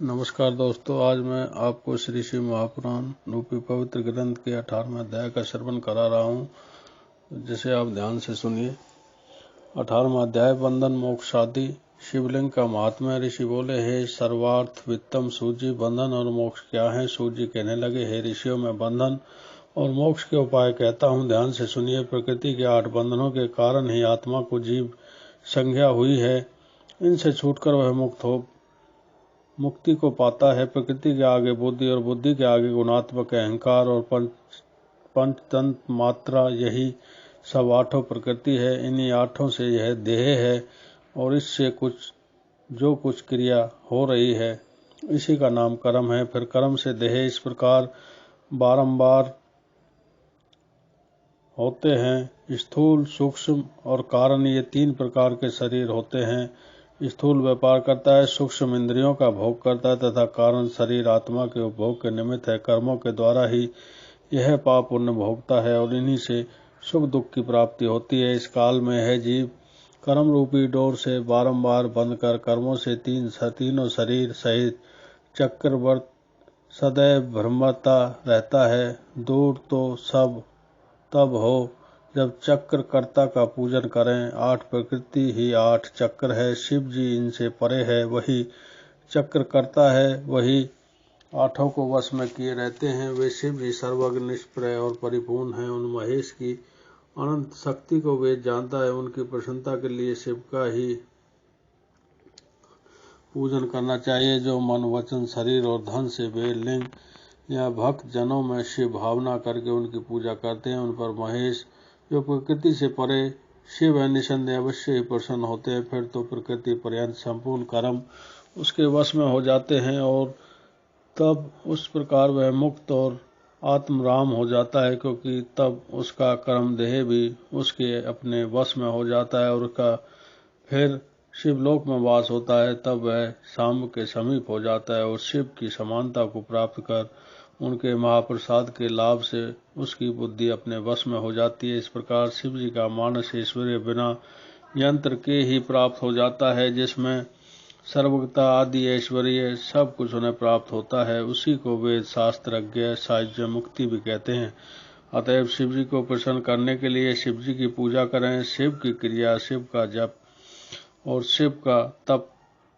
नमस्कार दोस्तों, आज मैं आपको श्री शिव महापुराण रूपी पवित्र ग्रंथ के 18वें अध्याय का श्रवण करा रहा हूँ, जिसे आप ध्यान से सुनिए। 18वां अध्याय बंधन मोक्ष आदि। शिवलिंग का महात्म्य। ऋषि बोले, हे सर्वार्थ वित्तम सूजी, बंधन और मोक्ष क्या है? सूजी कहने लगे, हे ऋषियों, मैं बंधन और मोक्ष के उपाय कहता हूँ, ध्यान से सुनिए। प्रकृति के 8 बंधनों के कारण ही आत्मा को जीव संज्ञा हुई है। इनसे छूटकर वह मुक्ति को पाता है। प्रकृति के आगे बुद्धि और बुद्धि के आगे गुणात्मक अहंकार और पंचतंत्र मात्रा, यही सब 8 प्रकृति है। इन्हीं 8 से यह देह है और इससे जो कुछ क्रिया हो रही है, इसी का नाम कर्म है। फिर कर्म से देह इस प्रकार बारंबार होते हैं। स्थूल, सूक्ष्म और कारण, ये 3 प्रकार के शरीर होते हैं। स्थूल व्यापार करता है, सूक्ष्म इंद्रियों का भोग करता है तथा कारण शरीर आत्मा के उपभोग के निमित्त है। कर्मों के द्वारा ही यह पाप पुण्य भोगता है और इन्हीं से सुख दुख की प्राप्ति होती है। इस काल में है जीव कर्म रूपी डोर से बारंबार बंधकर कर्मों से तीनों शरीर सहित चक्रवर्त सदैव भ्रमता रहता है। दूर तो सब तब हो जब चक्रकर्ता का पूजन करें। 8 प्रकृति ही 8 चक्र है। शिव जी इनसे परे है, वही चक्रकर्ता है, वही 8 को वश में किए रहते हैं। वे शिव जी सर्वज्ञ, निष्प्रय और परिपूर्ण हैं। उन महेश की अनंत शक्ति को वेद जानता है। उनकी प्रसन्नता के लिए शिव का ही पूजन करना चाहिए। जो मन, वचन, शरीर और धन से वे लिंग या भक्त जनों में शिव भावना करके उनकी पूजा करते हैं, उन पर महेश जो प्रकृति से परे शिव है, निसंदेह अवश्य ही प्रसन्न होते हैं। फिर तो प्रकृति पर्यंत संपूर्ण कर्म उसके वश में हो जाते हैं और तब उस प्रकार वह मुक्त और आत्मराम हो जाता है, क्योंकि तब उसका कर्म देह भी उसके अपने वश में हो जाता है और उसका फिर शिवलोक में वास होता है। तब वह शाम के समीप हो जाता है और शिव की समानता को प्राप्त कर उनके महाप्रसाद के लाभ से उसकी बुद्धि अपने वश में हो जाती है। इस प्रकार शिव जी का मानस ऐश्वर्य बिना यंत्र के ही प्राप्त हो जाता है, जिसमें सर्वज्ञता आदि ऐश्वर्य सब कुछ उन्हें प्राप्त होता है। उसी को वेद शास्त्रज्ञ साहित्य मुक्ति भी कहते हैं। अतएव शिव जी को प्रसन्न करने के लिए शिव जी की पूजा करें। शिव की क्रिया, शिव का जप और शिव का तप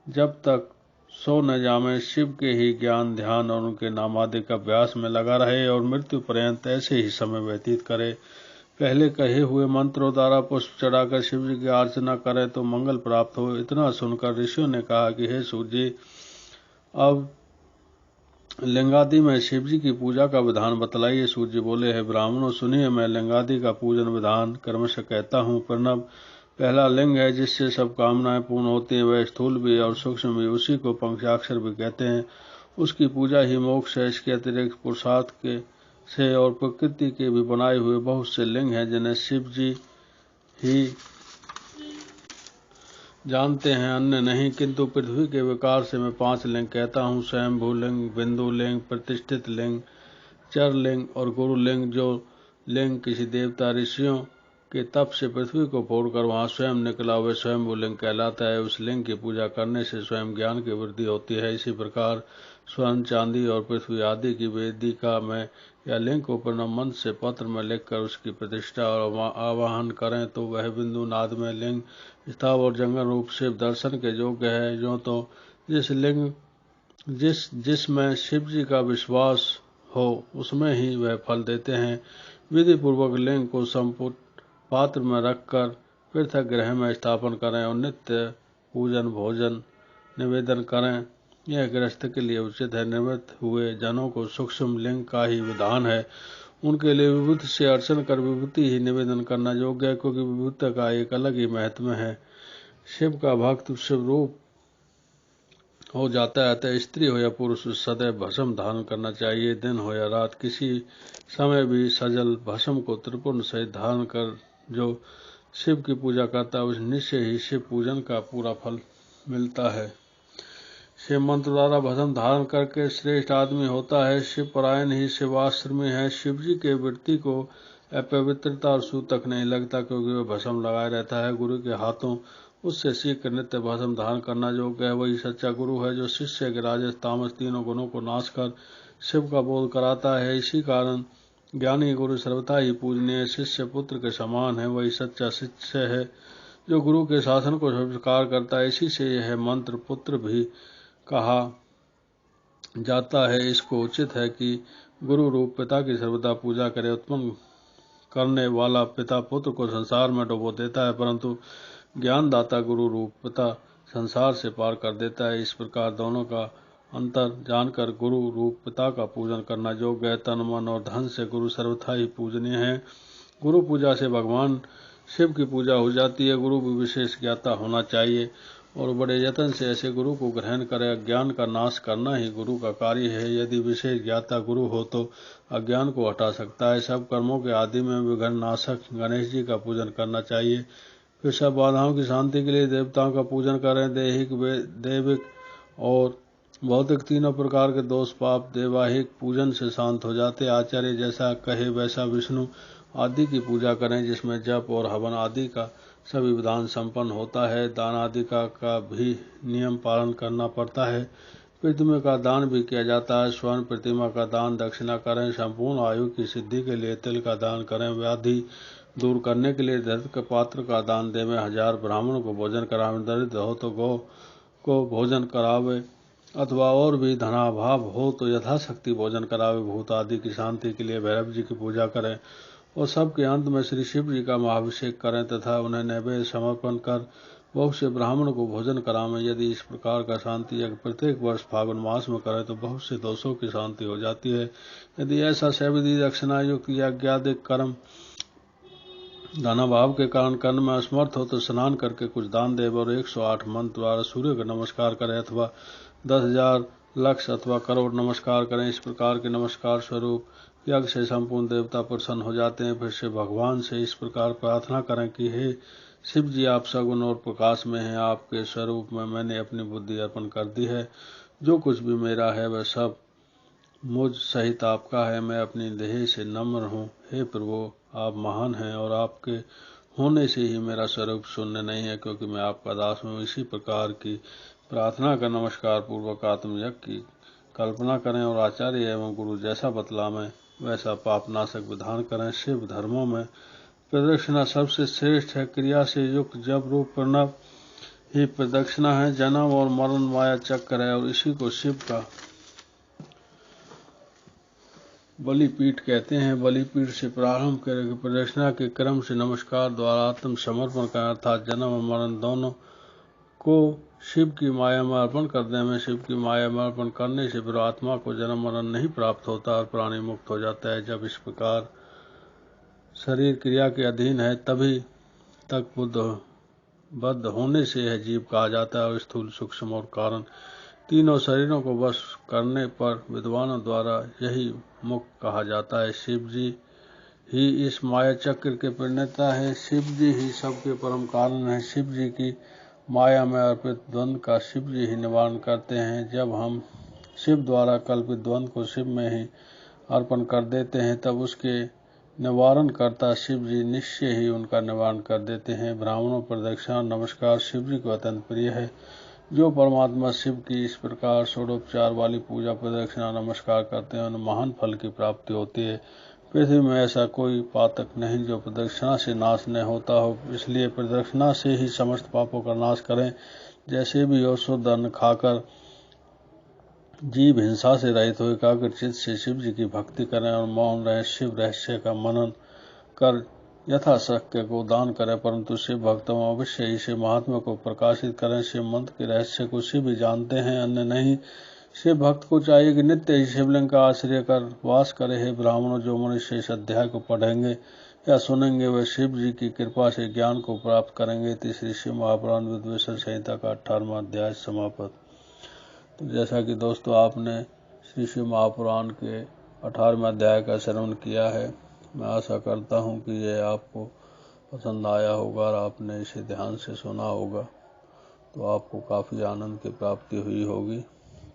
जब तक सो न जामे, शिव के ही ज्ञान, ध्यान और उनके नामादिक अभ्यास में लगा रहे और मृत्यु पर्यंत ऐसे ही समय व्यतीत करे। पहले कहे हुए मंत्रों द्वारा पुष्प चढ़ाकर शिव जी की अर्चना करें तो मंगल प्राप्त हो। इतना सुनकर ऋषियों ने कहा कि हे सूर्य जी, अब लिंगादि में शिव जी की पूजा का विधान बतलाइए। सूर्य जी बोले, हे ब्राह्मणों सुनिए, मैं लिंगादि का पूजन विधान क्रमशः कहता हूँ। प्रणव पहला लिंग है जिससे सब कामनाएं पूर्ण होती हैं। वह स्थूल भी और सूक्ष्म भी, उसी को पंचाक्षर भी कहते हैं। उसकी पूजा ही मोक्ष है। इसके अतिरिक्त पुरुषार्थ के से और प्रकृति के भी बनाए हुए बहुत से लिंग हैं, जिन्हें शिव जी ही जानते हैं, अन्य नहीं। किंतु पृथ्वी के विकार से मैं 5 लिंग कहता हूँ। स्वयंभू लिंग, बिंदु लिंग, प्रतिष्ठित लिंग, चर लिंग और गुरु लिंग। जो लिंग किसी देवता ऋषियों के तप से पृथ्वी को फोड़कर वहां स्वयं निकला, वह स्वयंभू लिंग कहलाता है। उस लिंग की पूजा करने से स्वयं ज्ञान की वृद्धि होती है। इसी प्रकार स्वर्ण, चांदी और पृथ्वी आदि की वेदिका में या लिंग को प्रणव मंत्र से पत्र में लिखकर उसकी प्रतिष्ठा और आवाहन करें तो वह बिंदु नाद में लिंग स्थाव और जंगल रूप शिव दर्शन के योग्य है। जो तो जिसमें शिव जी का विश्वास हो, उसमें ही वह फल देते हैं। विधि पूर्वक लिंग को संपुट पात्र में रखकर पृथक गृह में स्थापन करें और नित्य पूजन भोजन निवेदन करें। यह गृहस्थ के लिए उचित है। निवृत्त हुए जनों को सूक्ष्म लिंग का ही विधान है। उनके लिए विभूति से अर्चन कर विभूति ही निवेदन करना योग्य है, क्योंकि विभूति का एक अलग ही महत्व है। शिव का भक्त शिव रूप हो जाता है। अतः स्त्री हो या पुरुष सदैव भस्म धारण करना चाहिए। दिन हो या रात, किसी समय भी सजल भस्म को त्रिपुंड सहित धारण कर जो शिव की पूजा करता है, उस निश्चय ही शिव पूजन का पूरा फल मिलता है। शिव मंत्र द्वारा भस्म धारण करके श्रेष्ठ आदमी होता है। शिव परायण ही शिवाश्रमी है। शिव जी के वृत्ति को अपवित्रता और सूतक नहीं लगता, क्योंकि वह भस्म लगाए रहता है। गुरु के हाथों उससे सीख कर नित्य भस्म धारण करना योग्य है। वही सच्चा गुरु है जो शिष्य के राजस तामस तीनों गुणों को नाश कर शिव का बोध कराता है। इसी कारण ज्ञानी गुरु सर्वथा ही पूजनीय शिष्य पुत्र के समान है। वही सच्चा शिष्य है जो गुरु के शासन को स्वीकार करता है। इसी से यह मंत्र पुत्र भी कहा जाता है। इसको उचित है कि गुरु रूप पिता की सर्वदा पूजा करे। उत्पन्न करने वाला पिता पुत्र को संसार में डुबो देता है, परंतु ज्ञानदाता गुरु रूप पिता संसार से पार कर देता है। इस प्रकार दोनों का अंतर जानकर गुरु रूप पिता का पूजन करना योग्य है। तन मन और धन से गुरु सर्वथा ही पूजनीय है। गुरु पूजा से भगवान शिव की पूजा हो जाती है। गुरु भी विशेष ज्ञाता होना चाहिए और बड़े यत्न से ऐसे गुरु को ग्रहण करे। अज्ञान का नाश करना ही गुरु का कार्य है। यदि विशेष ज्ञाता गुरु हो तो अज्ञान को हटा सकता है। सब कर्मों के आदि में विघ्न नाशक गणेश जी का पूजन करना चाहिए। फिर सब बाधाओं की शांति के लिए देवताओं का पूजन करें। दैहिक, दैविक और भौतिक तीनों प्रकार के दोष पाप दैवाहिक पूजन से शांत हो जाते। आचार्य जैसा कहे वैसा विष्णु आदि की पूजा करें, जिसमें जप और हवन आदि का सभी विधान संपन्न होता है। दान आदि का भी नियम पालन करना पड़ता है। प्रतिमा का दान भी किया जाता है। स्वर्ण प्रतिमा का दान दक्षिणा करें। संपूर्ण आयु की सिद्धि के लिए तिल का दान करें। व्याधि दूर करने के लिए दरिद्र के पात्र का दान देवें। 1000 ब्राह्मणों को भोजन करावें। दरिद्र हो तो गौ को भोजन करावे, अथवा और भी धनाभाव हो तो यथाशक्ति भोजन करावे। भूत आदि की शांति के लिए भैरव जी की पूजा करें और सबके अंत में श्री शिव जी का महाभिषेक करें तथा उन्हें नैवेद्य समर्पण कर बहुत से ब्राह्मणों को भोजन करावें। यदि इस प्रकार का शांति यज्ञ प्रत्येक वर्ष फागुन मास में करें तो बहुत से दोषों की शांति हो जाती है। यदि ऐसा सविधि दक्षिणा युक्त यज्ञादिक कर्म धनाभाव के कारण करने में असमर्थ हो तो स्नान करके कुछ दान दे और 108 मंत्र द्वारा सूर्य का नमस्कार करें अथवा 10,000 लक्ष अथवा करोड़ नमस्कार करें। इस प्रकार के नमस्कार स्वरूप यज्ञ से संपूर्ण देवता प्रसन्न हो जाते हैं। फिर से भगवान से इस प्रकार प्रार्थना करें कि हे शिव जी, आप सगुण और प्रकाश में हैं। आपके स्वरूप में मैंने अपनी बुद्धि अर्पण कर दी है। जो कुछ भी मेरा है वह सब मुझ सहित आपका है। मैं अपनी देह से नम्र हूँ। हे प्रभु, आप महान हैं और आपके होने से ही मेरा स्वरूप शून्य नहीं है, क्योंकि मैं आपका दास हूँ। इसी प्रकार की प्रार्थना कर नमस्कार पूर्वक आत्मयज्ञ की कल्पना करें और आचार्य एवं गुरु जैसा बतलावें वैसा पापनाशक विधान करें। शिव धर्मों में प्रदक्षिणा सबसे श्रेष्ठ है। क्रिया से युक्त जप रूप प्रणव ही प्रदक्षिणा है। जन्म और मरण माया चक्र है और इसी को शिव का बलिपीठ कहते हैं। बलिपीठ से प्रारंभ करके प्रदक्षिणा के क्रम से नमस्कार द्वारा आत्म समर्पण करना अर्थात जन्म और मरण दोनों को शिव की माया में अर्पण कर दें। शिव की माया में अर्पण करने से फिर आत्मा को जन्म मरण नहीं प्राप्त होता और प्राणी मुक्त हो जाता है। जब इस प्रकार शरीर क्रिया के अधीन है तभी तक बुद्ध होने से यह जीव कहा जाता है और स्थूल सूक्ष्म और कारण तीनों शरीरों को वश करने पर विद्वानों द्वारा यही मुक्त कहा जाता है। शिव जी ही इस माया चक्र के प्रणेता है। शिव जी ही सबके परम कारण है। शिव जी की माया में अर्पित द्वंद्व का शिव जी ही निवारण करते हैं। जब हम शिव द्वारा कल्पित द्वंद्व को शिव में ही अर्पण कर देते हैं तब उसके निवारण करता शिव जी निश्चय ही उनका निवारण कर देते हैं। ब्राह्मणों पर दक्षिणा नमस्कार शिव जी को अत्यंत प्रिय है। जो परमात्मा शिव की इस प्रकार षोडोपचार वाली पूजा प्रदक्षिणा नमस्कार करते हैं उन्हें महान फल की प्राप्ति होती है। पृथ्वी में ऐसा कोई पातक नहीं जो प्रदक्षिणा से नाश न होता हो, इसलिए प्रदक्षिणा से ही समस्त पापों का नाश करें। जैसे भी हो शुद्ध अन्न खाकर जीव हिंसा से रहित हो एकाग्र चित्त से शिव जी की भक्ति करें और मौन रहे। शिव रहस्य का मनन कर यथाशक्य को दान करें, परंतु शिव भक्तों अवश्य इसे महात्मा को प्रकाशित करें। शिव मंत्र के रहस्य को शिव ही जानते हैं, अन्य नहीं। शिव भक्त को चाहिए कि नित्य ही शिवलिंग का आश्रय कर वास करे। हे ब्राह्मणों, जो मनुष्य इस अध्याय को पढ़ेंगे या सुनेंगे वह शिव जी की कृपा से ज्ञान को प्राप्त करेंगे। तीसरी शिव महापुराण विद्वेषण संहिता का 18वां अध्याय समाप्त। तो जैसा कि दोस्तों आपने श्री शिव महापुराण के 18वें अध्याय का श्रवण किया है, मैं आशा करता हूँ कि यह आपको पसंद आया होगा और आपने इसे ध्यान से सुना होगा तो आपको काफ़ी आनंद की प्राप्ति हुई होगी।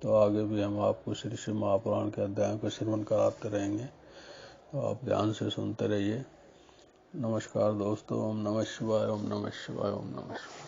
तो आगे भी हम आपको श्री शिव महापुराण के अध्यायों का श्रवण कराते रहेंगे, तो आप ध्यान से सुनते रहिए। नमस्कार दोस्तों। ओम नमः शिवाय, ओम नमः शिवाय, ओम नमः शिवाय।